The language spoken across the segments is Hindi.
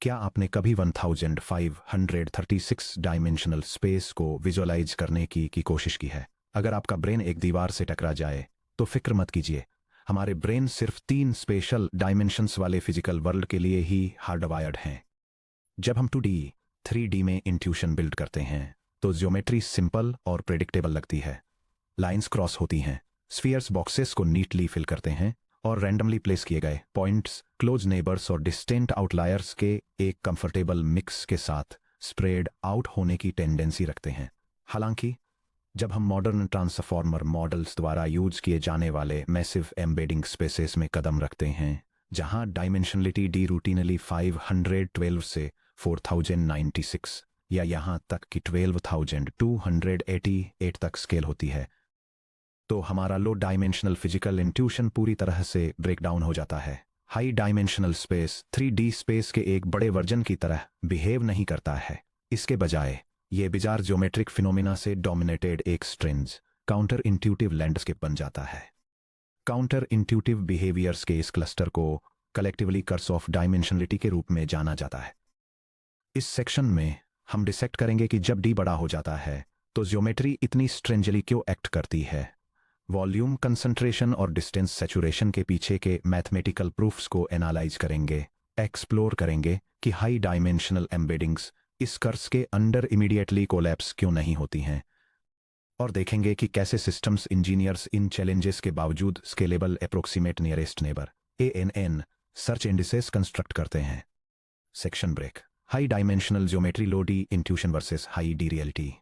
क्या आपने कभी 1536 डायमेंशनल स्पेस को विजुअलाइज करने की कोशिश की है? अगर आपका ब्रेन एक दीवार से टकरा जाए तो फिक्र मत कीजिए। हमारे ब्रेन सिर्फ 3 स्पेशल डायमेंशंस वाले फिजिकल वर्ल्ड के लिए ही हार्डवायर्ड हैं। जब हम 2D, 3D में इंट्यूशन बिल्ड करते हैं तो ज्योमेट्री सिंपल और प्रेडिक्टेबल लगती है। लाइंस क्रॉस होती हैं, स्फीयर्स बॉक्सेस को नीटली फिल करते हैं और रैंडमली प्लेस किए गए पॉइंट्स क्लोज नेबर्स और डिस्टेंट आउटलायर्स के एक कंफर्टेबल मिक्स के साथ स्प्रेड आउट होने की टेंडेंसी रखते हैं। हालांकि जब हम मॉडर्न ट्रांसफॉर्मर मॉडल्स द्वारा यूज किए जाने वाले मैसिव एम्बेडिंग स्पेसेस में कदम रखते हैं जहां डायमेंशनलिटी डी रूटीनली 512 से 4096 या यहां तक कि 12288 तक स्केल होती है, तो हमारा लो डायमेंशनल फिजिकल इंट्यूशन पूरी तरह से ब्रेकडाउन हो जाता है। High dimensional space 3D space के एक बड़े वर्जन की तरह बिहेव नहीं करता है। इसके बजाय ये बिजार ज्योमेट्रिक फिनोमिना से डोमिनेटेड एक स्ट्रेंज काउंटर इंट्यूटिव लैंडस्केप बन जाता है। काउंटर इंट्यूटिव बिहेवियर्स के इस क्लस्टर को कलेक्टिवली कर्स ऑफ डायमेंशनलिटी के रूप में जाना जाता है। इस सेक्शन में हम डिसेक्ट करेंगे कि जब डी बड़ा हो जाता है तो ज्योमेट्री इतनी स्ट्रेंजली क्यों एक्ट करती है, वॉल्यूम कंसंट्रेशन और डिस्टेंस सैचुरेशन के पीछे के मैथमेटिकल प्रूफ्स को एनालाइज करेंगे, एक्सप्लोर करेंगे कि हाई डायमेंशनल एम्बेडिंग्स इस कर्स के अंडर इमीडिएटली कोलैप्स क्यों नहीं होती हैं, और देखेंगे कि कैसे सिस्टम्स इंजीनियर्स इन चैलेंजेस के बावजूद scalable approximate nearest neighbour ANN search indices construct करते हैं। Section break. High dimensional geometry low D intuition versus high D reality.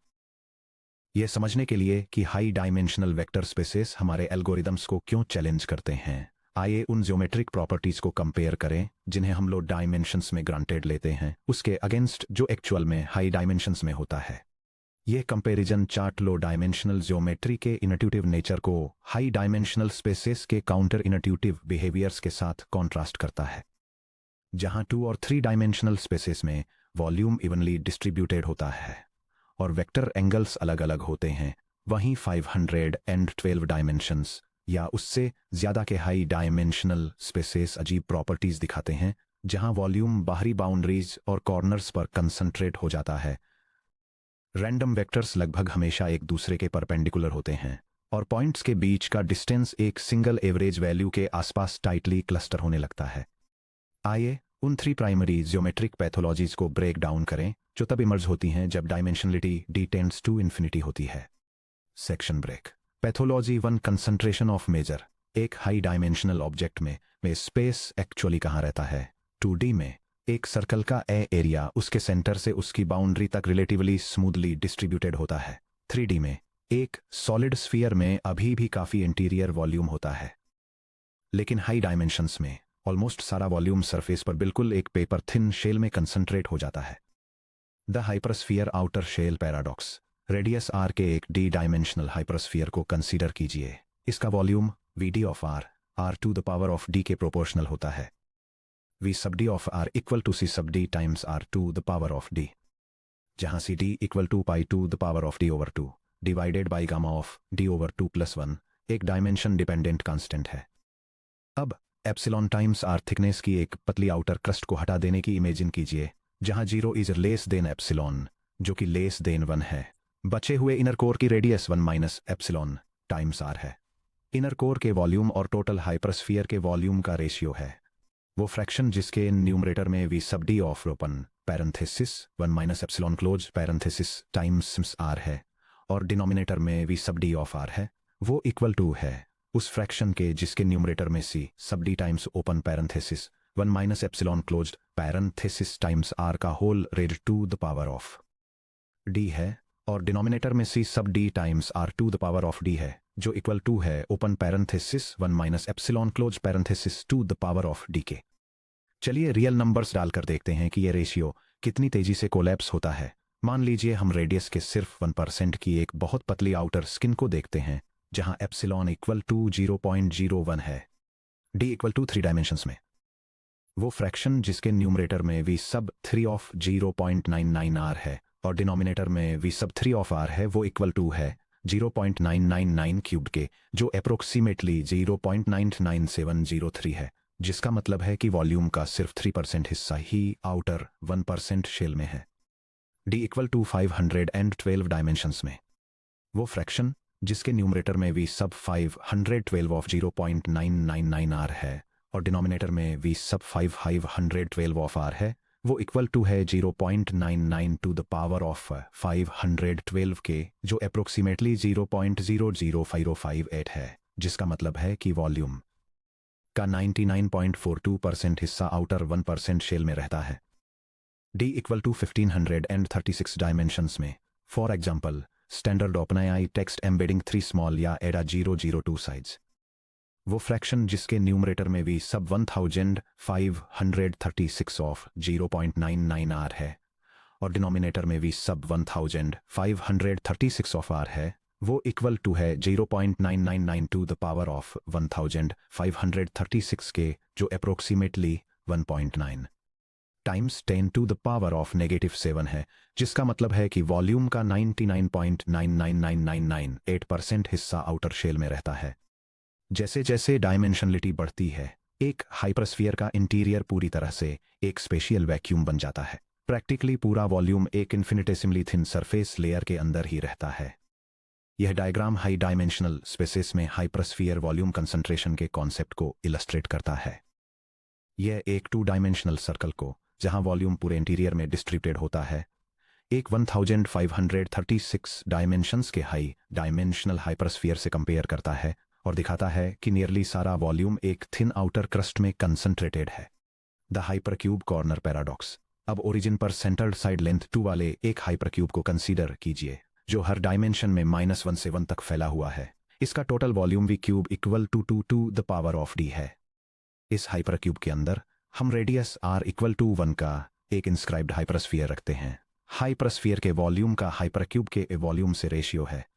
यह समझने के लिए कि हाई डायमेंशनल वेक्टर स्पेसेस हमारे एल्गोरिदम्स को क्यों चैलेंज करते हैं, आइए उन ज्योमेट्रिक प्रॉपर्टीज को कंपेयर करें जिन्हें हम लो डायमेंशंस में ग्रांटेड लेते हैं उसके अगेंस्ट जो एक्चुअल में हाई डायमेंशंस में होता है। यह कंपैरिजन चार्ट लो डायमेंशनल ज्योमेट्री के इनट्यूटिव नेचर को हाई डायमेंशनल स्पेसेस के काउंटर इनट्यूटिव बिहेवियर्स के साथ कॉन्ट्रास्ट करता है। जहां 2 और 3 डायमेंशनल स्पेसेस में वॉल्यूम इवनली डिस्ट्रीब्यूटेड होता है और वेक्टर एंगल्स अलग अलग होते हैं, वहीं 512 डायमेंशंस या उससे ज्यादा के हाई डायमेंशनल स्पेसेस अजीब प्रॉपर्टीज दिखाते हैं जहां वॉल्यूम बाहरी बाउंड्रीज और कॉर्नर्स पर कंसंट्रेट हो जाता है। रैंडम वेक्टर्स लगभग हमेशा एक दूसरे के परपेंडिकुलर होते हैं और पॉइंट्स के बीच का डिस्टेंस एक सिंगल एवरेज वैल्यू के आसपास टाइटली क्लस्टर होने लगता है। आइए उन 3 प्राइमरी ज्योमेट्रिक पैथोलॉजीज को ब्रेक डाउन करें जो तब इमर्ज होती हैं जब dimensionality D tends to infinity होती है। Section break. Pathology 1 concentration of measure. एक हाई डायमेंशनल ऑब्जेक्ट में स्पेस एक्चुअली कहाँ रहता है? 2D में एक सर्कल का एरिया उसके सेंटर से उसकी बाउंड्री तक रिलेटिवली स्मूथली डिस्ट्रीब्यूटेड होता है। 3D में एक सॉलिड स्फीयर में अभी भी काफी इंटीरियर वॉल्यूम होता है, लेकिन हाई डायमेंशंस में ऑलमोस्ट सारा वॉल्यूम सरफेस पर बिल्कुल एक पेपर थिन शेल में कंसंट्रेट हो जाता है। The hypersphere outer shell paradox. Radius r के एक डी डायमेंशनल हाइपरस्फीयर को कंसीडर कीजिए। इसका volume Vd of r to the power of d के प्रोपोर्शनल होता है। V sub d of r equal to C sub d times r to the power of d, जहां C d equal to pi to the power of d over 2 divided by gamma of d over 2 plus 1 एक डायमेंशन डिपेंडेंट कांस्टेंट है। अब एप्सिलॉन टाइम्स r थिकनेस की एक पतली आउटर क्रस्ट को हटा देने की इमेजिन कीजिए जहां 0 इज लेस देन एप्सिलॉन जो कि लेस देन 1 है। बचे हुए इनर कोर की radius 1 minus epsilon times r है। इनर कोर के वॉल्यूम और टोटल हाइपरस्फीयर के वॉल्यूम का रेशियो है वो फ्रैक्शन जिसके न्यूमरेटर में v sub d of open parenthesis 1 minus epsilon close parenthesis times r है और डिनोमिनेटर में v sub d of r है वो इक्वल टू है उस फ्रैक्शन के जिसके न्यूमरेटर में c sub d times open parenthesis 1 minus epsilon closed parenthesis times r का whole raise to the power of d है और डिनोमिनेटर में c sub d times r to the power of d है जो इक्वल टू है open parenthesis 1 minus epsilon close parenthesis to the power of d के। चलिए रियल नंबर्स डालकर देखते हैं कि ये रेशियो कितनी तेजी से कोलैप्स होता है। मान लीजिए हम रेडियस के सिर्फ 1% की एक बहुत पतली आउटर स्किन को देखते हैं जहां एप्सिलॉन इक्वल टू 0.01 है, d इक्वल टू 3 डायमेंशंस में वो फ्रैक्शन जिसके न्यूमरेटर में v सब 3 ऑफ 0.99 r है और डिनोमिनेटर में v सब 3 ऑफ r है वो इक्वल टू है 0.999 क्यूब्ड के जो अप्रोक्सीमेटली 0.99703 है। जिसका मतलब है कि वॉल्यूम का सिर्फ 3% हिस्सा ही आउटर 1% शेल में है। डी इक्वल टू 512 डायमेंशंस में वो फ्रैक्शन जिसके न्यूमरेटर में वी सब 512 ऑफ 0.999 आर है और डिनोमिनेटर में वी सब 512 ऑफ आर है, वो इक्वल टू है 0.99 टू द पावर ऑफ 512 के, जो अप्रोक्सीमेटली 0.000558 है, जिसका मतलब है कि वॉल्यूम का 99.42% हिस्सा आउटर 1% शेल में रहता है। डी इक्वल टू 1536 डायमेंशंस में for example standard OpenAI text embedding 3 small या एडा 002 साइज, वो फ्रैक्शन जिसके न्यूमरेटर में भी सब 1536 ऑफ 0.99 आर है और डिनोमिनेटर में भी सब 1536 ऑफ आर है, वो इक्वल टू है 0.999 टू द पावर ऑफ 1536 के, जो approximately 1.9 times 10 to the power of -7 है, जिसका मतलब है कि वॉल्यूम का 99.999998% हिस्सा आउटर शेल में रहता है। जैसे जैसे डायमेंशनलिटी बढ़ती है, एक हाइपरस्फीयर का इंटीरियर पूरी तरह से एक स्पेशियल वैक्यूम बन जाता है। प्रैक्टिकली पूरा वॉल्यूम एक इन्फिनिटेसिमली थिन सरफेस लेयर के अंदर ही रहता है। यह डायग्राम हाई डायमेंशनल स्पेसेस में हाइपरस्फीयर वॉल्यूम कंसंट्रेशन के कॉन्सेप्ट को इलस्ट्रेट करता है। यह एक 2 डायमेंशनल सर्कल को, जहां वॉल्यूम पूरे इंटीरियर में डिस्ट्रीब्यूटेड होता है, एक 1536 डायमेंशंस के हाई डायमेंशनल हाइपरस्फीयर से कंपेयर करता है और दिखाता है कि नियरली सारा वॉल्यूम एक थिन आउटर क्रस्ट में कंसंट्रेटेड है। The hypercube corner paradox. अब ओरिजिन पर सेंटर्ड साइड लेंथ 2 वाले एक हाइपरक्यूब को कंसीडर कीजिए, जो हर डायमेंशन में -1 से 1 तक फैला हुआ है। इसका total volume V cube equal to the power of D है। इस हाइपरक्यूब के अंदर हम रेडियस r इक्वल टू 1 का एक इंस्क्राइब्ड हाइपरस्फीयर रखते हैं। हाइपरस्फीयर के वॉल्यूम का हाइपरक्यूब के वॉल्यूम से रेशियो है।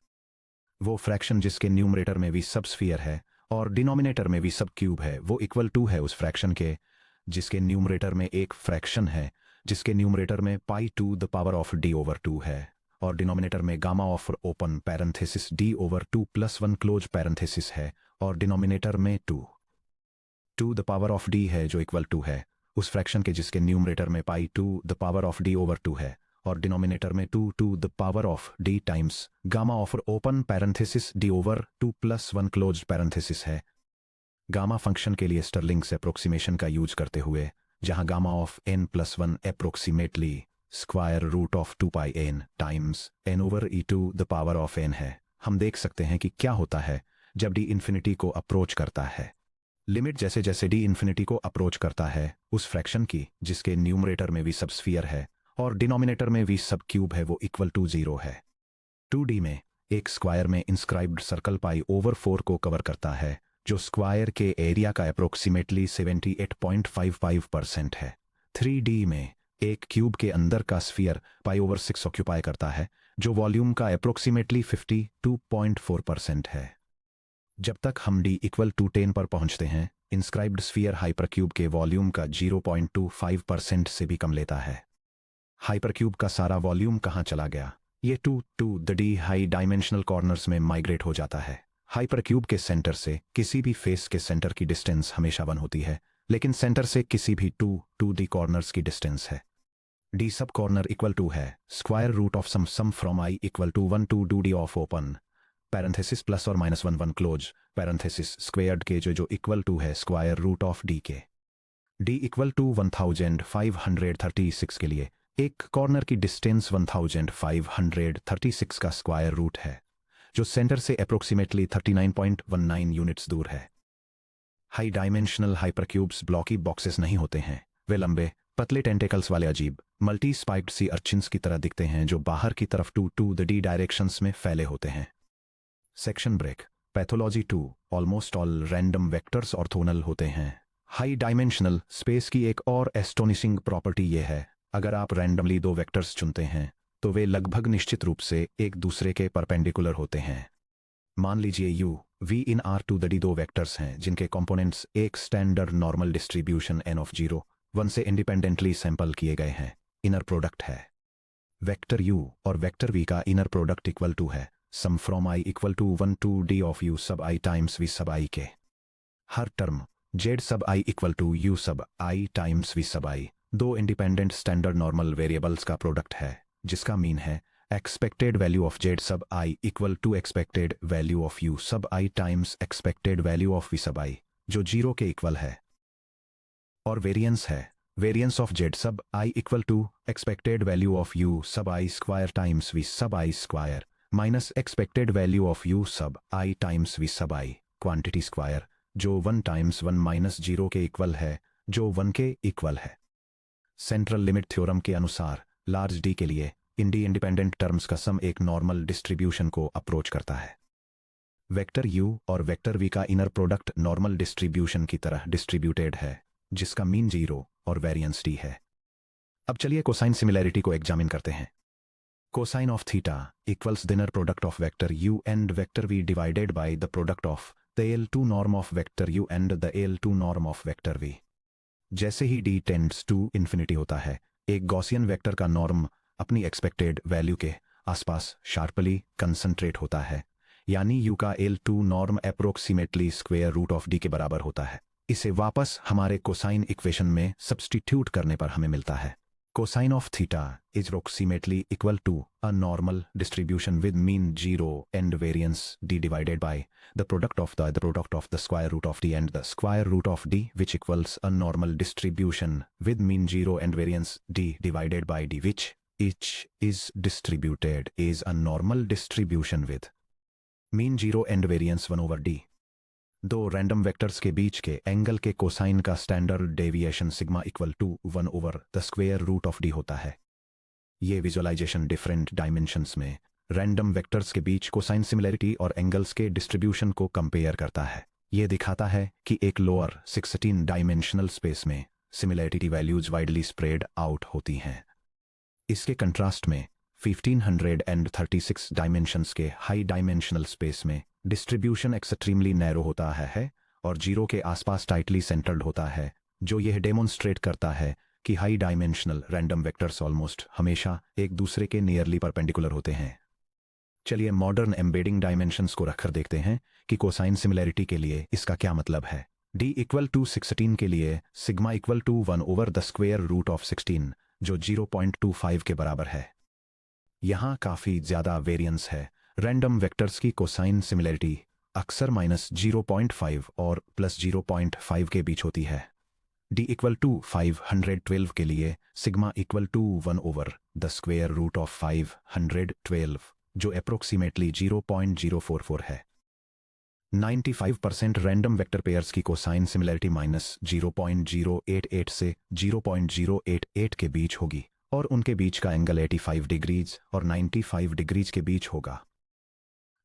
वो फ्रैक्शन जिसके न्यूमरेटर में भी सब स्फीयर है और डिनोमिनेटर में भी सब क्यूब है, वो इक्वल टू है उस फ्रैक्शन के जिसके न्यूमरेटर में एक फ्रैक्शन है जिसके न्यूमरेटर में pi to the power of d over 2 है और डिनोमिनेटर में gamma of open parenthesis d over 2 + 1 close parenthesis है और डिनोमिनेटर में 2 द पावर ऑफ d है, जो इक्वल टू है उस फ्रैक्शन के जिसके न्यूमरेटर में pi to the power of d over 2 है और डिनोमिनेटर में 2 the power of d times gamma of open parenthesis d over 2 + 1 close parenthesis है। गामा फंक्शन के लिए स्टर्लिंग्स अप्रोक्सीमेशन का यूज करते हुए, जहां gamma of n+1 approximately square root of 2 pi n times n over e2 the power of n है, हम देख सकते हैं कि क्या होता है जब d इन्फिनिटी को अप्रोच करता है। लिमिट जैसे जैसे d इन्फिनिटी को अप्रोच करता है, उस फ्रैक्शन की जिसके न्यूमरेटर में भी सब स्फीयर है और डिनोमिनेटर में भी सब क्यूब है, वो इक्वल टू 0 है। 2D में एक स्क्वायर में इंस्क्राइब्ड सर्कल पाई ओवर 4 को कवर करता है, जो स्क्वायर के एरिया का अप्रोक्सीमेटली 78.55% है। 3D में एक क्यूब के अंदर का स्फीयर पाई ओवर 6 ऑक्यूपाई करता है, जो वॉल्यूम का अप्रोक्सीमेटली 52.4% है। जब तक हम d इक्वल टू 10 पर पहुंचते हैं, इंस्क्राइब्ड स्फीयर हाइपरक्यूब के वॉल्यूम का 0.25% से भी कम लेता है। हाइपरक्यूब का सारा वॉल्यूम कहाँ चला गया? ये to the d high dimensional corners में माइग्रेट हो जाता है। हाइपरक्यूब के सेंटर से किसी भी फेस के सेंटर की डिस्टेंस हमेशा 1 होती है, लेकिन सेंटर से किसी भी 2 d कॉर्नर्स की डिस्टेंस है। d sub corner equal to है square root of sum from i equal to 1 to 2d of open parenthesis + और -1 क्लोज पैरेंथेसिस स्क्वेयर्ड के, जो इक्वल टू है स्क्वायर रूट ऑफ d के। d इक्वल टू 1536 के लिए एक कॉर्नर की डिस्टेंस 1536 का स्क्वायर रूट है, जो सेंटर से अप्रोक्सीमेटली 39.19 यूनिट्स दूर है। हाई डायमेंशनल हाइपरक्यूब्स ब्लॉकी बॉक्सेस नहीं होते हैं, वे लंबे पतले टेंटेकल्स वाले अजीब मल्टी स्पाइक्ड सी अर्चिन्स की तरह दिखते हैं, जो बाहर की तरफ टू द d डायरेक्शंस में फैले होते हैं। Section break. Pathology 2 almost all random vectors orthogonal होते हैं। हाई डायमेंशनल स्पेस की एक और एस्टोनिशिंग प्रॉपर्टी यह है, अगर आप रैंडमली 2 वेक्टर्स चुनते हैं तो वे लगभग निश्चित रूप से एक दूसरे के परपेंडिकुलर होते हैं। मान लीजिए u v in R2 the d 2 vectors हैं जिनके कंपोनेंट्स एक standard normal distribution n of 0, 1 से इंडिपेंडेंटली सैंपल किए गए हैं। इनर प्रोडक्ट है वेक्टर u और वेक्टर v का इनर प्रोडक्ट इक्वल टू है sum from i equal to 1 to d of u sub i times v sub i के। हर term Z sub I equal to you sub I times v sub I दो इंडिपेंडेंट स्टैंडर्ड नॉर्मल वेरिएबल्स का प्रोडक्ट है, जिसका मीन है expected value of Z sub I equal to expected value of u sub I times expected value of v sub I, जो 0 के इक्वल है। और वेरिएंस है variance of Z sub I equal to expected value of u sub I square times v sub I square minus expected value of u sub I times v sub I quantity square, जो 1 टाइम्स 1 माइनस 0 के इक्वल है, जो 1 के इक्वल है। सेंट्रल लिमिट थ्योरम के अनुसार लार्ज डी के लिए इंडिपेंडेंट टर्म्स का सम एक नॉर्मल डिस्ट्रीब्यूशन को अप्रोच करता है। वेक्टर u और वेक्टर v का इनर प्रोडक्ट नॉर्मल डिस्ट्रीब्यूशन की तरह डिस्ट्रीब्यूटेड है, जिसका मीन 0 और वेरिएंस d है। अब चलिए कोसाइन सिमिलैरिटी को एग्जामिन करते हैं। Cosine of theta equals the inner product of vector u and vector v divided by the product of the L2 norm of vector u and the L2 norm of vector v। जैसे ही d टेंड्स टू इन्फिनिटी होता है, एक गॉसियन वेक्टर का नॉर्म अपनी एक्सपेक्टेड वैल्यू के आसपास शार्पली कंसंट्रेट होता है, यानी u का L2 norm approximately square root of d के बराबर होता है। इसे वापस हमारे कोसाइन इक्वेशन में सब्स्टिट्यूट करने पर हमें मिलता है cosine of theta is approximately equal to a normal distribution with mean 0 and variance d divided by the product of the square root of d and the square root of d which equals a normal distribution with mean 0 and variance d divided by d which each is distributed is a normal distribution with mean 0 and variance 1 over d। दो रैंडम वेक्टर्स के बीच के एंगल के कोसाइन का standard deviation sigma equal to 1 over the square root of d होता है। ये विजुअलाइजेशन डिफरेंट डायमेंशंस में रैंडम वेक्टर्स के बीच कोसाइन सिमिलैरिटी और एंगल्स के डिस्ट्रीब्यूशन को कंपेयर करता है। ये दिखाता है कि एक लोअर 16 डायमेंशनल स्पेस में similarity values widely spread out होती हैं। इसके कंट्रास्ट में 1536 डायमेंशंस के हाई डायमेंशनल स्पेस में डिस्ट्रीब्यूशन एक्सट्रीमली नैरो होता है और 0 के आसपास टाइटली सेंटर्ड होता है, जो यह डेमोन्स्ट्रेट करता है कि high dimensional random vectors almost हमेशा एक दूसरे के नियरली परपेंडिकुलर होते हैं। चलिए मॉडर्न एम्बेडिंग डायमेंशंस को रखकर देखते हैं कि कोसाइन सिमिलैरिटी के लिए इसका क्या मतलब है। d इक्वल टू 16 के लिए sigma equal to 1 over the square root of 16, जो 0.25 के बराबर है। यहां काफी ज्यादा वेरिएंस है। रैंडम वेक्टर्स की कोसाइन सिमिलैरिटी अक्सर -0.5 और +0.5 के बीच होती है। d इक्वल टू 512 के लिए sigma equal to 1 over the square root of 512, जो अप्रोक्सीमेटली 0.044 है। 95% रैंडम वेक्टर पेयर्स की कोसाइन सिमिलैरिटी -0.088 से 0.088 के बीच होगी और उनके बीच का एंगल 85 डिग्रीज और 95 डिग्रीज के बीच होगा।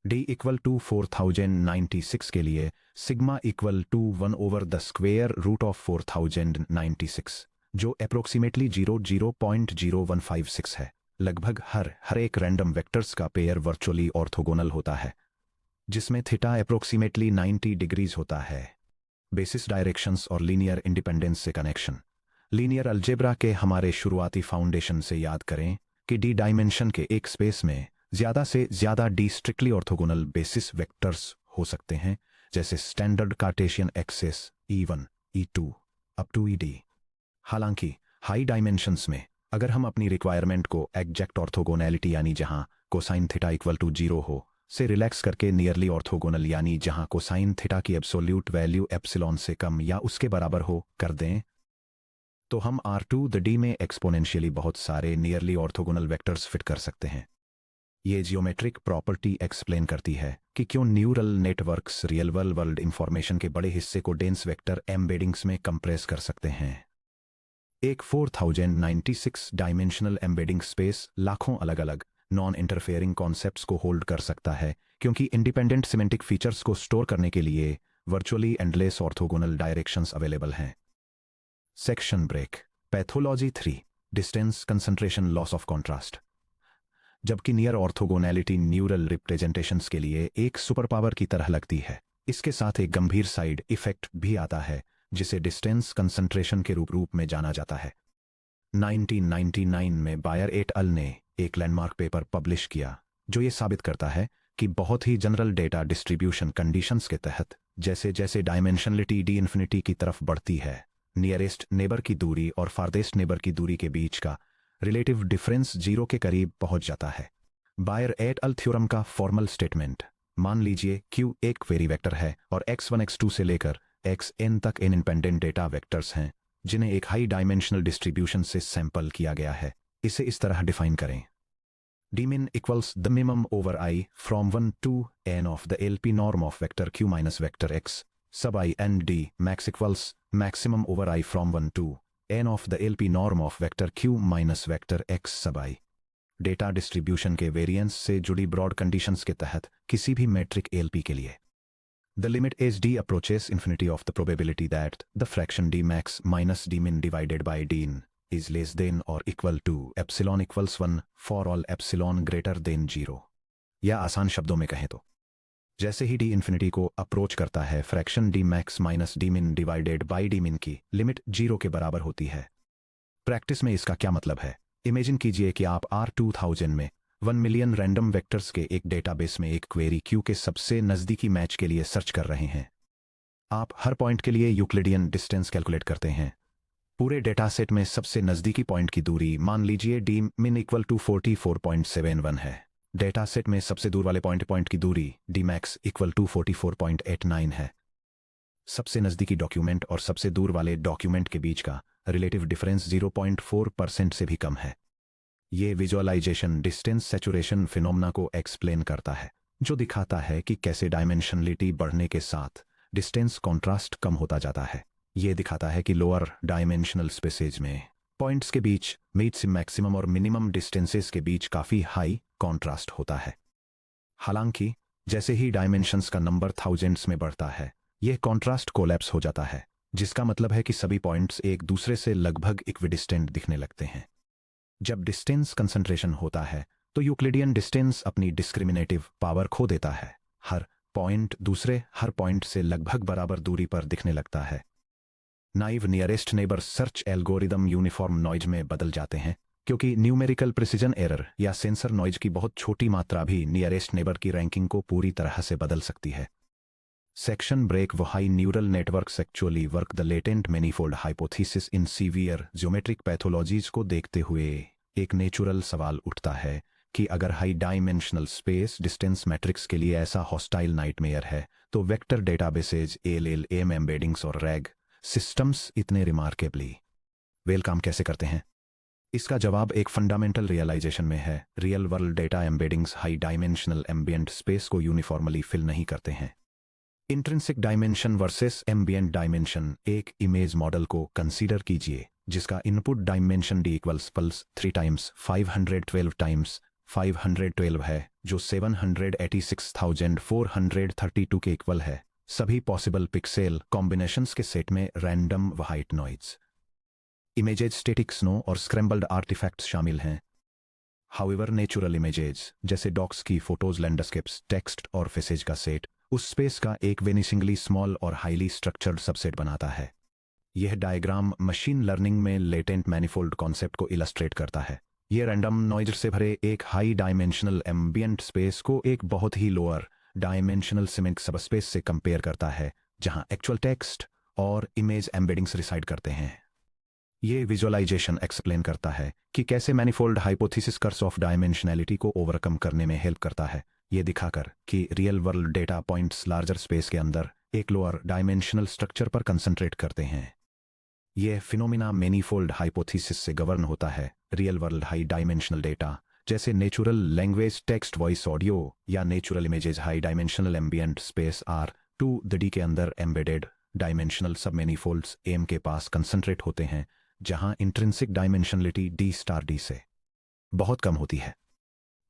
d इक्वल टू 4096 के लिए sigma equal to 1 over the square root of 4096, जो अप्रोक्सीमेटली 0.0156 है। लगभग हर एक रैंडम वेक्टर्स का पेयर वर्चुअली ऑर्थोगोनल होता है, जिसमें थीटा अप्रोक्सीमेटली 90 डिग्रीज होता है। बेसिस डायरेक्शंस और लीनियर इंडिपेंडेंस से कनेक्शन। लीनियर अलजेब्रा के हमारे शुरुआती फाउंडेशन से याद करें कि d डायमेंशन के एक स्पेस में ज्यादा से ज्यादा d strictly orthogonal basis vectors हो सकते हैं, जैसे standard cartesian axis E1, E2 up to ED। हालांकि हाई डायमेंशंस में अगर हम अपनी रिक्वायरमेंट को एग्जैक्ट ऑर्थोगोनैलिटी यानी जहां कोसाइन थीटा इक्वल टू 0 हो से रिलैक्स करके नियरली ऑर्थोगोनल यानी जहां कोसाइन थीटा की एब्सोल्यूट वैल्यू एप्सिलॉन से कम या उसके बराबर हो कर दें, तो हम R2 द D में एक्सपोनेंशियली बहुत सारे नियरली ऑर्थोगोनल वेक्टर्स फिट कर सकते हैं। ये जियोमेट्रिक प्रॉपर्टी एक्सप्लेन करती है कि क्यों neural networks real world information के बड़े हिस्से को डेंस वेक्टर एम्बेडिंग्स में कंप्रेस कर सकते हैं। एक 4096 डायमेंशनल एम्बेडिंग स्पेस लाखों अलग अलग नॉन इंटरफेयरिंग कॉन्सेप्ट्स को होल्ड कर सकता है, क्योंकि इंडिपेंडेंट सिमेंटिक फीचर्स को स्टोर करने के लिए virtually endless orthogonal directions available हैं। Section break. Pathology 3, distance concentration loss of contrast. जबकि नियर ऑर्थोगोनैलिटी न्यूरल रिप्रेजेंटेशंस के लिए एक सुपरपावर की तरह लगती है, इसके साथ एक गंभीर साइड इफेक्ट भी आता है, जिसे डिस्टेंस कंसंट्रेशन के रूप में जाना जाता है। 1999 में बायर एट अल ने एक लैंडमार्क पेपर पब्लिश किया, जो ये साबित करता है कि बहुत ही जनरल डेटा डिस्ट्रीब्यूशन कंडीशंस के तहत जैसे जैसे डायमेंशनलिटी डी इन्फिनिटी की तरफ बढ़ती है, नियरेस्ट नेबर की दूरी और फारदेस्ट नेबर की दूरी के बीच का रिलेटिव डिफरेंस 0 के करीब पहुंच जाता है। बायर एट अल थ्योरम का फॉर्मल स्टेटमेंट, मान लीजिए Q एक क्वेरी वेक्टर है और x1 x2 से लेकर xn तक n इंडिपेंडेंट डेटा वेक्टर्स हैं जिन्हें एक हाई डायमेंशनल डिस्ट्रीब्यूशन से सैंपल किया गया है। इसे इस तरह डिफाइन करें: dmin equals the minimum over I from 1 to n of the LP norm of vector Q minus vector x sub I, and d max equals maximum over I from 1 to n of the LP norm of vector Q minus vector x sub I। Data distribution के वेरिएंस से जुड़ी ब्रॉड कंडीशंस के तहत किसी भी मेट्रिक LP के लिए the limit as d approaches infinity of the probability that the fraction d max minus d min divided by d in is less than or equal to epsilon equals 1 for all epsilon greater than 0। या आसान शब्दों में कहें तो जैसे ही d इन्फिनिटी को अप्रोच करता है, fraction d max minus d min divided by d min की लिमिट 0 के बराबर होती है। प्रैक्टिस में इसका क्या मतलब है? इमेजिन कीजिए कि आप R2000 में 1 मिलियन रैंडम वेक्टर्स के एक डेटाबेस में एक क्वेरी Q के सबसे नज़दीकी मैच के लिए सर्च कर रहे हैं। आप हर पॉइंट के लिए यूक्लिडियन डिस्टेंस कैलकुलेट करते हैं। पूरे डेटा सेट में सबसे नज़दीकी पॉइंट की दूरी मान लीजिए d min इक्वल टू 44.71 है। डेटा सेट में सबसे दूर वाले पॉइंट की दूरी d max इक्वल टू 44.89 है। सबसे नज़दीकी डॉक्यूमेंट और सबसे दूर वाले डॉक्यूमेंट के बीच का रिलेटिव डिफरेंस 0.4% से भी कम है। ये विजुअलाइजेशन डिस्टेंस सैचुरेशन फिनोमेना को एक्सप्लेन करता है, जो दिखाता है कि कैसे डायमेंशनलिटी बढ़ने के साथ डिस्टेंस कॉन्ट्रास्ट कम होता जाता है। ये दिखाता है कि लोअर डायमेंशनल स्पेसेज में पॉइंट्स के बीच मीट्स मैक्सिमम और मिनिमम डिस्टेंसेस के बीच काफ़ी हाई कॉन्ट्रास्ट होता है। हालांकि जैसे ही डायमेंशंस का नंबर थाउजेंड्स में बढ़ता है, यह कॉन्ट्रास्ट कोलैप्स हो जाता है, जिसका मतलब है कि सभी पॉइंट्स एक दूसरे से लगभग इक्विडिस्टेंट दिखने लगते हैं। जब डिस्टेंस कंसंट्रेशन होता है तो यूक्लिडियन डिस्टेंस अपनी डिस्क्रिमिनेटिव पावर खो देता है। हर पॉइंट दूसरे हर पॉइंट से लगभग बराबर दूरी पर दिखने लगता है। Naive nearest neighbour search algorithm uniform noise में बदल जाते हैं, क्योंकि न्यूमेरिकल प्रिसिजन एरर या सेंसर नॉइज की बहुत छोटी मात्रा भी नियरेस्ट नेबर की रैंकिंग को पूरी तरह से बदल सकती है। सेक्शन ब्रेक वो high neural networks actually work the latent manifold hypothesis in severe geometric pathologies को देखते हुए एक नेचुरल सवाल उठता है कि अगर high dimensional space distance matrix के लिए ऐसा हॉस्टाइल नाइटमेयर है, तो वेक्टर डेटाबेसेज LLM एम्बेडिंग्स और रैग सिस्टम्स इतने रिमार्केबली वेल काम कैसे करते हैं? इसका जवाब एक फंडामेंटल रियलाइजेशन में है। Real world data embeddings high dimensional ambient space को यूनिफॉर्मली फिल नहीं करते हैं। Intrinsic dimension versus ambient dimension. एक इमेज मॉडल को कंसीडर कीजिए जिसका input dimension d equals pulse 3 times 512 times 512 है, जो 786,432 के इक्वल है। सभी पॉसिबल पिक्सेल कॉम्बिनेशंस के सेट में random white noise, images static snow और स्क्रैम्बल्ड आर्टिफैक्ट्स शामिल हैं। हाउएवर नेचुरल इमेजेज जैसे डॉग्स की फोटोज, लैंडस्केप्स, टेक्स्ट और फेसेज का सेट उस स्पेस का एक वेनिसिंगली स्मॉल और हाईली स्ट्रक्चर्ड सबसेट बनाता है। यह डायग्राम मशीन लर्निंग में लेटेंट मैनिफोल्ड कॉन्सेप्ट को इलस्ट्रेट करता है। यह रैंडम नॉइज से भरे एक हाई डायमेंशनल एम्बिएंट स्पेस को एक बहुत ही लोअर डायमेंशनल सिमेंट सबस्पेस से कंपेयर करता है, जहां एक्चुअल टेक्स्ट और इमेज एम्बेडिंग्स रिसाइड करते हैं। यह विजुअलाइजेशन एक्सप्लेन करता है कि कैसे manifold hypothesis curse of dimensionality को ओवरकम करने में हेल्प करता है, ये दिखाकर कि real world data points larger space के अंदर एक लोअर डायमेंशनल स्ट्रक्चर पर कंसंट्रेट करते हैं। यह फिनोमिना मैनीफोल्ड हाइपोथेसिस से गवर्न होता है। Real world high dimensional data जैसे natural language, text, voice, audio या natural images high dimensional ambient space R2D के अंदर एम्बेडेड डायमेंशनल सब मैनीफोल्ड्स M के पास कंसंट्रेट होते हैं, जहां इंट्रिंसिक डायमेंशनलिटी D*D से बहुत कम होती है।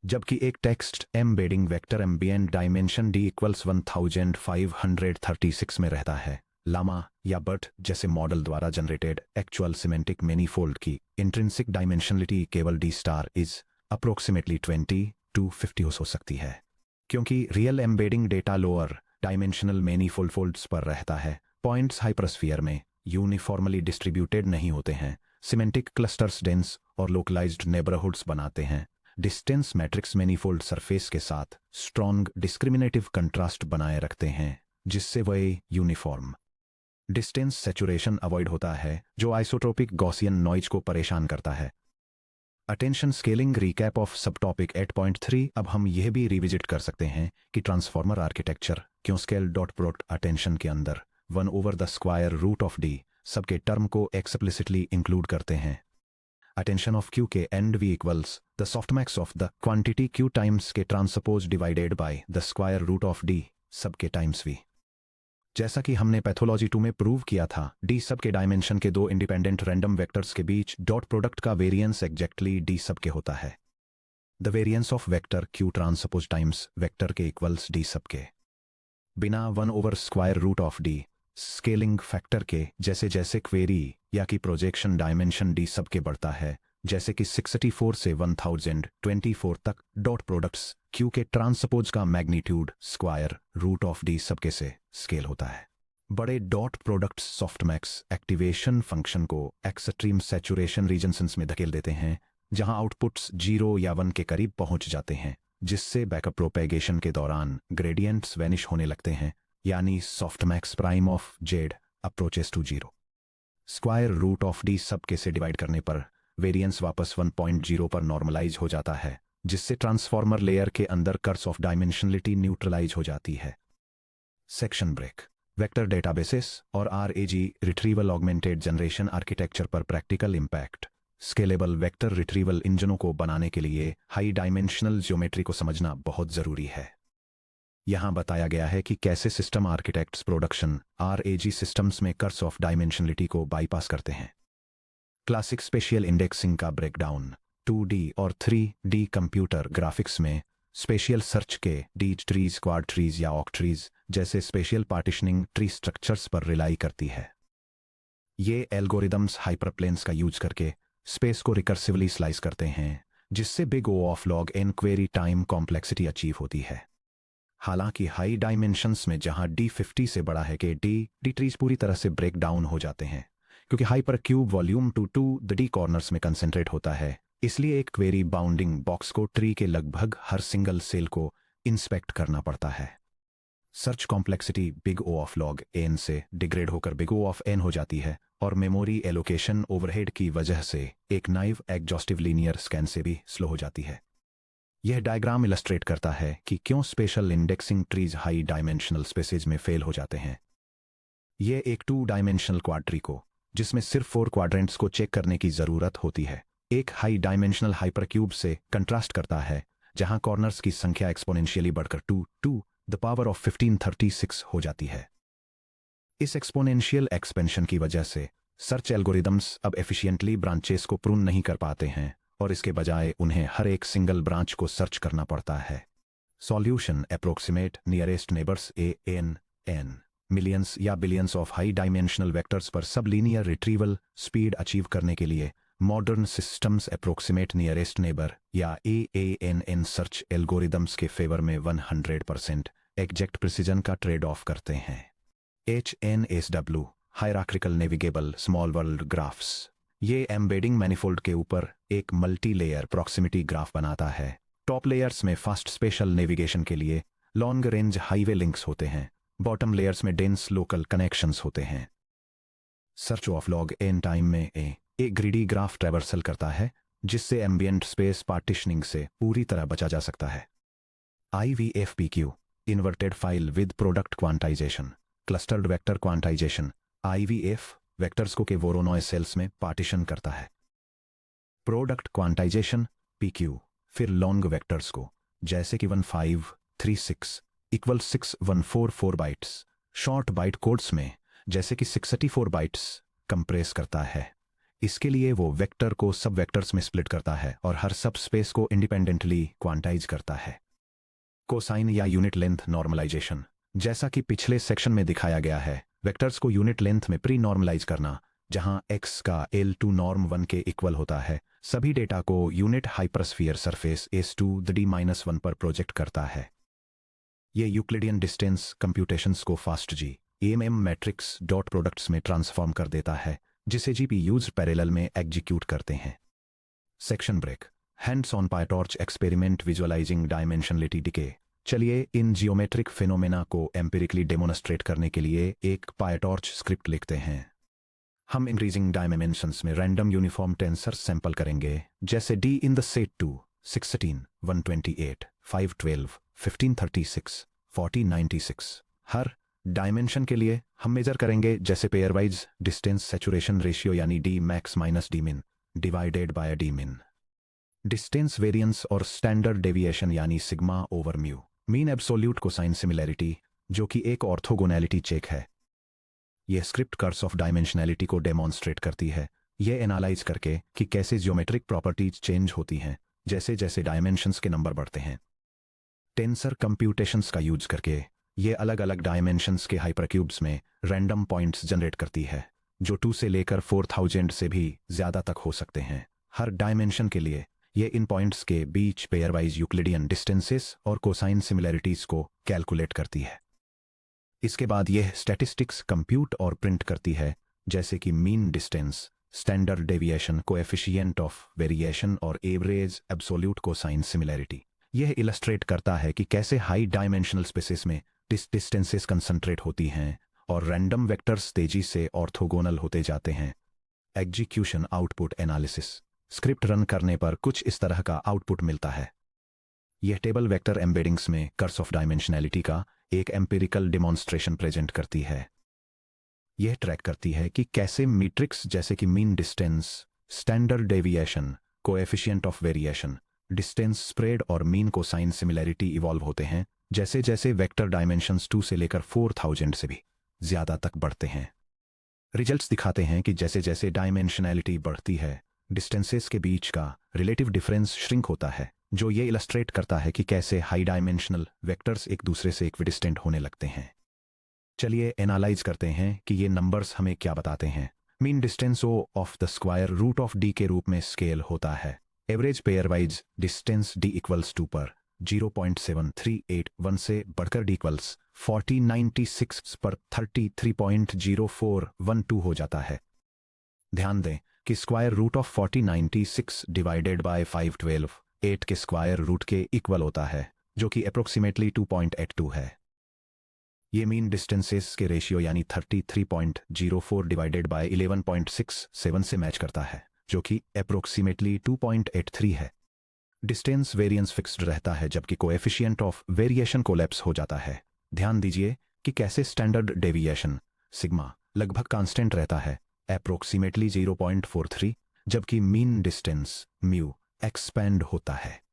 जबकि एक text embedding vector ambient dimension d equals 1536 में रहता है। लामा या बर्ट जैसे मॉडल द्वारा जनरेटेड एक्चुअल सिमेंटिक मैनीफोल्ड की इंट्रिंसिक डायमेंशनलिटी केवल d* इज अप्रोक्सीमेटली 20 to 50 हो सकती है। क्योंकि real embedding data lower dimensional manifolds पर रहता है, पॉइंट्स हाइपरस्फीयर में यूनिफॉर्मली डिस्ट्रीब्यूटेड नहीं होते हैं। सिमेंटिक क्लस्टर्स डेंस और लोकलाइज्ड नेबरहुड्स बनाते हैं, डिस्टेंस मैट्रिक्स मैनीफोल्ड सरफेस के साथ स्ट्रॉन्ग डिस्क्रिमिनेटिव कंट्रास्ट बनाए रखते हैं, जिससे वे यूनिफॉर्म डिस्टेंस सैचुरेशन अवॉइड होता है, जो आइसोट्रोपिक गॉसियन नॉइज को परेशान करता है। अटेंशन स्केलिंग रिकैप ऑफ सब टॉपिक 8.3। अब हम यह भी रिविजिट कर सकते हैं कि ट्रांसफॉर्मर आर्किटेक्चर क्यों स्केल डॉट प्रोडक्ट अटेंशन के अंदर 1/√d सबके टर्म को एक्सप्लिसिटली इंक्लूड करते हैं। Attention of Q K and v equals the softmax of the quantity Q times K transpose divided by the square root of d sub k times v। जैसा कि हमने पैथोलॉजी 2 में प्रूव किया था, d सब के डायमेंशन के दो इंडिपेंडेंट रैंडम वेक्टर्स के बीच डॉट प्रोडक्ट का वेरिएंस एग्जैक्टली d सब के होता है। The variance of vector q transpose times vector के इक्वल्स d सब के। बिना 1/√d स्केलिंग फैक्टर के जैसे जैसे क्वेरी या कि प्रोजेक्शन डायमेंशन d सब के बढ़ता है, जैसे कि 64 से 1024 तक, डॉट प्रोडक्ट्स q के ट्रांसपोज का magnitude square root of d sub k से स्केल होता है। बड़े dot products softmax activation function को एक्सट्रीम सैचुरेशन रीजन्स में धकेल देते हैं, जहां आउटपुट्स 0 या 1 के करीब पहुंच जाते हैं, जिससे बैकअप प्रोपेगेशन के दौरान ग्रेडियंट्स वैनिश होने लगते हैं, यानी softmax prime of z approaches to 0। Square root of d sub k से डिवाइड करने पर वेरिएंस वापस 1.0 पर नॉर्मलाइज हो जाता है, जिससे ट्रांसफॉर्मर लेयर के अंदर कर्स ऑफ डायमेंशनलिटी न्यूट्रलाइज हो जाती है। Section break. वेक्टर डेटाबेसेस और RAG retrieval augmented generation architecture पर practical impact. Scalable vector retrieval इंजनों को बनाने के लिए हाई डायमेंशनल ज्योमेट्री को समझना बहुत जरूरी है। यहां बताया गया है कि कैसे system architects production RAG systems में कर्स ऑफ डायमेंशनलिटी को बाईपास करते हैं। क्लासिक स्पेशियल इंडेक्सिंग का ब्रेकडाउन। 2D और 3D कंप्यूटर ग्राफिक्स में स्पेशियल सर्च के डी ट्रीज, क्वाड ट्रीज या ऑक ट्रीज जैसे स्पेशियल पार्टिशनिंग ट्री स्ट्रक्चर्स पर रिलाई करती है। ये एल्गोरिदम्स हाइपरप्लेन्स का यूज करके स्पेस को रिकर्सिवली स्लाइस करते हैं, जिससे big O of log n query time complexity achieve होती है। हालांकि हाई डायमेंशंस में जहां d50 से बड़ा है कि डी ट्रीज पूरी तरह से ब्रेक डाउन हो जाते हैं, क्योंकि hypercube volume to the d corners में कंसेंट्रेट होता है। इसलिए एक क्वेरी बाउंडिंग बॉक्स को ट्री के लगभग हर सिंगल सेल को इंस्पेक्ट करना पड़ता है। Search complexity big O of log n से डिग्रेड होकर बिग O ऑफ n हो जाती है, और मेमोरी एलोकेशन ओवरहेड की वजह से एक नाइव एग्जॉस्टिव लीनियर स्कैन से भी स्लो हो जाती है। यह डायग्राम इलस्ट्रेट करता है कि क्यों special indexing trees high dimensional spaces में फेल हो जाते हैं। यह एक 2 डायमेंशनल क्वाड ट्री को, जिसमें सिर्फ 4 क्वाड्रेंट्स को चेक करने की जरूरत होती है, एक हाई डायमेंशनल हाइपरक्यूब से कंट्रास्ट करता है, जहां कॉर्नर्स की संख्या एक्सपोनेंशियली बढ़कर 2 द पावर ऑफ 1536 हो जाती है। इस एक्सपोनेंशियल एक्सपेंशन की वजह से सर्च एल्गोरिदम्स अब एफिशिएंटली ब्रांचेस को प्रून नहीं कर पाते हैं, और इसके बजाय उन्हें हर एक सिंगल ब्रांच को सर्च करना पड़ता है। Solution approximate nearest neighbours ANN millions या billions of high dimensional vectors पर sub linear retrieval speed achieve करने के लिए modern systems approximate nearest neighbour या AANN सर्च एल्गोरिदम्स के फेवर में 100% एग्जैक्ट प्रिसीजन का ट्रेड ऑफ करते हैं। HNSW hierarchical navigable small world graphs. ये एम्बेडिंग मैनिफोल्ड के ऊपर एक मल्टी लेयर प्रॉक्सिमिटी ग्राफ बनाता है। टॉप लेयर्स में फास्ट स्पेशल नेविगेशन के लिए लॉन्ग रेंज हाईवे लिंक्स होते हैं, बॉटम लेयर्स में डेंस लोकल कनेक्शंस होते हैं। Search of log n time में एक ग्रिडी ग्राफ ट्रैवर्सल करता है, जिससे एम्बियंट स्पेस पार्टिशनिंग से पूरी तरह बचा जा सकता है। IVFPQ inverted file with product quantization clustered vector quantization. IVF vectors को के वोरोनॉय सेल्स में पार्टीशन करता है। प्रोडक्ट क्वांटाइजेशन PQ फिर लॉन्ग वेक्टर्स को, जैसे कि 1536 = 6144 बाइट्स, शॉर्ट बाइट कोड्स में, जैसे कि 64 बाइट्स, कंप्रेस करता है। इसके लिए वो वेक्टर को सब वेक्टर्स में स्प्लिट करता है और हर सब स्पेस को इंडिपेंडेंटली क्वांटाइज करता है। कोसाइन या यूनिट लेंथ नॉर्मलाइजेशन। जैसा कि पिछले सेक्शन में दिखाया गया है, वेक्टर्स को यूनिट लेंथ में प्री नॉर्मलाइज करना, जहां x का L2 नॉर्म 1 के इक्वल होता है, सभी डेटा को यूनिट हाइपरस्फीयर सरफेस S2D-1 पर प्रोजेक्ट करता है। ये यूक्लिडियन डिस्टेंस कंप्यूटेशंस को fast GMM matrix dot products में ट्रांसफॉर्म कर देता है, जिसे GPUs पैरेलल में एग्जीक्यूट करते हैं। Section break. Hands on PyTorch experiment visualizing dimensionality decay. चलिए इन जियोमेट्रिक फिनोमेना को एम्पिरिकली डेमोन्स्ट्रेट करने के लिए एक पायटॉर्च स्क्रिप्ट लिखते हैं। हम इंक्रीजिंग डायमेंशंस में रैंडम यूनिफॉर्म टेंसर सैंपल करेंगे, जैसे डी इन द सेट 2, 16, 128, 512, 1536, 4096। हर डायमेंशन के लिए हम मेजर करेंगे, जैसे pairwise distance saturation ratio यानी d max minus d min divided by D मिन, डिस्टेंस वेरिएंस और स्टैंडर्ड डेविएशन यानी sigma over mu, mean absolute cosine similarity, जो कि एक ऑर्थोगोनैलिटी चेक है। यह स्क्रिप्ट कर्स ऑफ डायमेंशनैलिटी को डेमोन्स्ट्रेट करती है, यह एनालाइज करके कि कैसे ज्योमेट्रिक प्रॉपर्टीज चेंज होती हैं जैसे जैसे डायमेंशंस के नंबर बढ़ते हैं। टेंसर कंप्यूटेशंस का यूज करके ये अलग अलग डायमेंशंस के हाइपरक्यूब्स में रैंडम पॉइंट्स जनरेट करती है, जो 2 से लेकर 4000 से भी ज़्यादा तक हो सकते हैं। हर डायमेंशन के लिए ये इन पॉइंट्स के बीच पेयर वाइज यूक्लिडियन डिस्टेंसेस और कोसाइन सिमिलैरिटीज को कैलकुलेट करती है। इसके बाद यह स्टैटिस्टिक्स कंप्यूट और प्रिंट करती है, जैसे कि mean distance, standard deviation, coefficient of variation और एवरेज एब्सोल्यूट कोसाइन सिमिलैरिटी। यह इलस्ट्रेट करता है कि कैसे हाई डायमेंशनल स्पेसेस में डिस्टेंसेस कंसंट्रेट होती हैं और रैंडम वेक्टर्स तेजी से ऑर्थोगोनल होते जाते हैं। Execution output analysis. Script run करने पर कुछ इस तरह का आउटपुट मिलता है। यह टेबल वेक्टर एम्बेडिंग्स में कर्स ऑफ डायमेंशनैलिटी का एक एम्पिरिकल डिमॉन्स्ट्रेशन प्रेजेंट करती है। यह ट्रैक करती है कि कैसे मीट्रिक्स जैसे कि mean distance, standard deviation, coefficient of variation, distance spread और मीन कोसाइन सिमिलैरिटी इवॉल्व होते हैं, जैसे जैसे वेक्टर डायमेंशंस 2 से लेकर 4000 से भी ज़्यादा तक बढ़ते हैं। रिजल्ट्स दिखाते हैं कि जैसे जैसे डायमेंशनैलिटी बढ़ती है, डिस्टेंसेस के बीच का रिलेटिव डिफरेंस श्रिंक होता है, जो ये इलस्ट्रेट करता है कि कैसे हाई डायमेंशनल वेक्टर्स एक दूसरे से इक्विडिस्टेंट होने लगते हैं। चलिए एनालाइज करते हैं कि ये नंबर्स हमें क्या बताते हैं। Mean distance O of the square root of d के रूप में स्केल होता है। Average pairwise distance d equals 2 पर 0.7381 से बढ़कर डी इक्वल्स 4096 पर 33.0412 हो जाता है। ध्यान दें कि square root of 4096 divided by 512 8 के स्क्वायर रूट के इक्वल होता है, जो कि अप्रोक्सीमेटली 2.82 है। ये मीन डिस्टेंसेस के रेशियो यानी 33.04 डिवाइडेड बाय 11.67 से मैच करता है, जो कि अप्रोक्सीमेटली 2.83 है। डिस्टेंस वेरिएंस फिक्स्ड रहता है, जबकि कोएफिशिएंट ऑफ वेरिएशन कोलैप्स हो जाता है। ध्यान दीजिए कि कैसे स्टैंडर्ड डेविएशन सिग्मा लगभग कांस्टेंट रहता है, अप्रोक्सीमेटली 0.43, जबकि मीन डिस्टेंस म्यू एक्सपैंड होता है।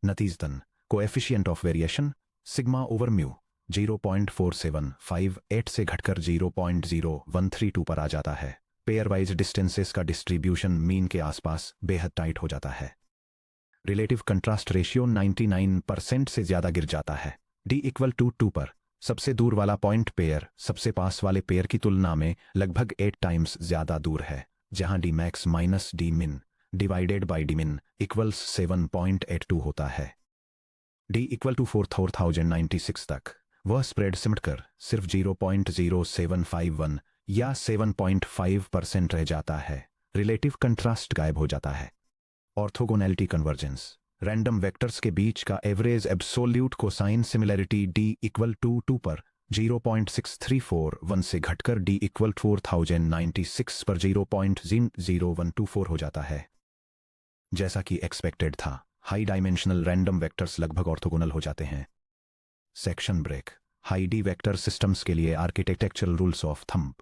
नतीजतन coefficient of variation sigma over mu 0.4758 से घटकर 0.0132 पर आ जाता है। पेयर वाइज डिस्टेंसेस का डिस्ट्रीब्यूशन मीन के आसपास बेहद टाइट हो जाता है। रिलेटिव कंट्रास्ट रेशियो 99% से ज्यादा गिर जाता है। डी इक्वल टू 2 पर सबसे दूर वाला पॉइंट पेयर सबसे पास वाले पेयर की तुलना में लगभग 8 टाइम्स ज्यादा दूर है, जहां D max minus d min divided by D मिन इक्वल्स 7.82 होता है। डी इक्वल टू 4096 तक वह स्प्रेड सिमटकर सिर्फ 0.0751 या 7.5% रह जाता है। रिलेटिव कंट्रास्ट गायब हो जाता है। Orthogonality convergence. रैंडम वेक्टर्स के बीच का average absolute cosine similarity d equal to 2 पर 0.6341 से घटकर डी इक्वल 4096 पर 0.0124 हो जाता है। जैसा कि एक्सपेक्टेड था, हाई डायमेंशनल रैंडम वेक्टर्स लगभग ऑर्थोगोनल हो जाते हैं। Section break. High D vector systems के लिए architectural rules of thumb.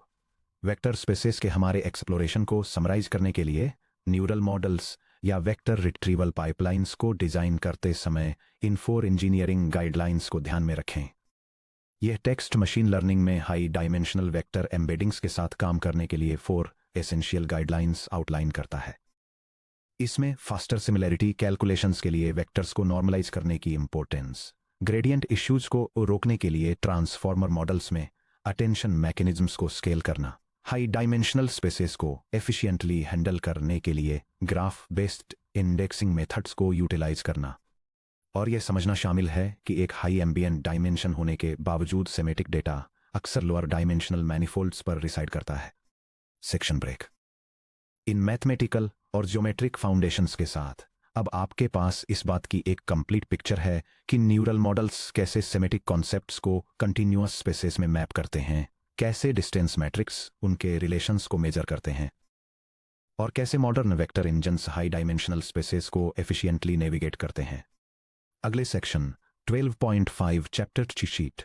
Vector spaces के हमारे एक्सप्लोरेशन को समराइज करने के लिए न्यूरल मॉडल्स या वेक्टर रिट्रीवल पाइपलाइंस को डिजाइन करते समय इन 4 इंजीनियरिंग गाइडलाइंस को ध्यान में रखें। यह टेक्स्ट मशीन लर्निंग में हाई डायमेंशनल वेक्टर एम्बेडिंग्स के साथ काम करने के लिए 4 एसेंशियल गाइडलाइंस आउटलाइन करता है। इसमें फास्टर सिमिलैरिटी कैलकुलेशंस के लिए वेक्टर्स को नॉर्मलाइज करने की इंपॉर्टेंस, ग्रेडियंट इश्यूज को रोकने के लिए ट्रांसफॉर्मर मॉडल्स में अटेंशन मैकेनिज्म्स को स्केल करना, हाई डायमेंशनल स्पेसेस को एफिशिएंटली हैंडल करने के लिए ग्राफ बेस्ड इंडेक्सिंग मेथड्स को यूटिलाइज करना, और यह समझना शामिल है कि एक हाई एम्बिएंट डायमेंशन होने के बावजूद सेमेटिक डेटा अक्सर लोअर डायमेंशनल मैनिफोल्ड्स पर रिसाइड करता है। Section break. इन मैथमेटिकल और ज्योमेट्रिक फाउंडेशंस के साथ अब आपके पास इस बात की एक कंप्लीट पिक्चर है कि न्यूरल मॉडल्स कैसे सेमेटिक कॉन्सेप्ट्स को कंटिन्यूअस स्पेसेस में मैप करते हैं, कैसे डिस्टेंस मैट्रिक्स उनके रिलेशंस को मेजर करते हैं, और कैसे modern vector engines high dimensional spaces को एफिशिएंटली नेविगेट करते हैं। अगले सेक्शन 12.5 चैप्टर चीट शीट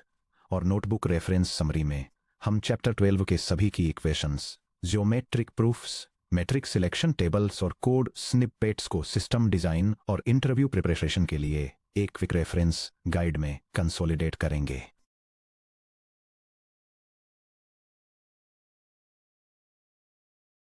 और नोटबुक रेफरेंस समरी में हम चैप्टर 12 के सभी की equations, geometric proofs, metric selection tables और कोड स्निपेट्स को सिस्टम डिजाइन और इंटरव्यू प्रिपरेशन के लिए एक क्विक रेफरेंस गाइड में कंसोलिडेट करेंगे।